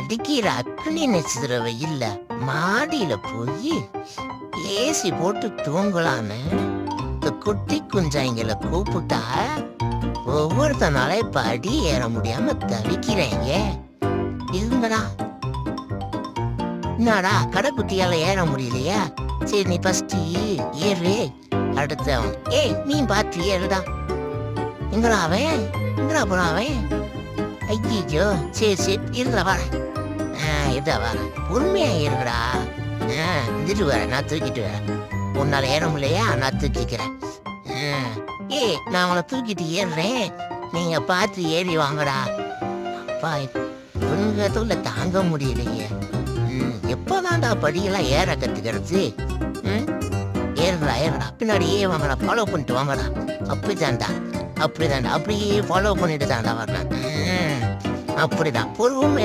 அடிக்கிற அக்னி நட்சத்திர வெயில்ல மாடியில போய் ஏசி போட்டு தூங்கலான்னு இந்த குட்டி குஞ்சாய்களை கூப்பிட்டா ஒவ்வொருத்தனால இப்ப அடி ஏற முடியாம தவிக்கிறேங்க. இருங்கடா, என்னடா கடைக்குட்டியால ஏற முடியலையா? சரி நீ ஃபர்ஸ்ட் ஏறு, அடுத்தவன் நீ பார்த்து ஏறுடா. எங்கடா அவன், எங்கடா போனா அவன்? ஐயோ, சரி சரி இருடா வரேன். இதா வரேன், பொறுமையா ஏறுடா. இதுட்டு வரேன், நான் தூக்கிட்டு வரேன். உன்னால ஏற முடியலையா, நான் தூக்கிக்கிறேன். நான் அவனை தூக்கிட்டு ஏறுறேன், நீங்க பார்த்து ஏறி வாங்கடா. அப்பா இவனுங்கத்துல தாங்க முடியலையே. எப்பதான்டா படியெல்லாம் ஏற கத்துக்கிறது? ஏறுடா ஏறுடா, பின்னாடியே வாங்கடா, ஃபாலோ பண்ணிட்டு வாங்கடா. அப்படிதான்டா அப்படிதான்டா, அப்படியே ஃபாலோ பண்ணிட்டு தான்டா வரலாம். அப்படிதான் பொறுமை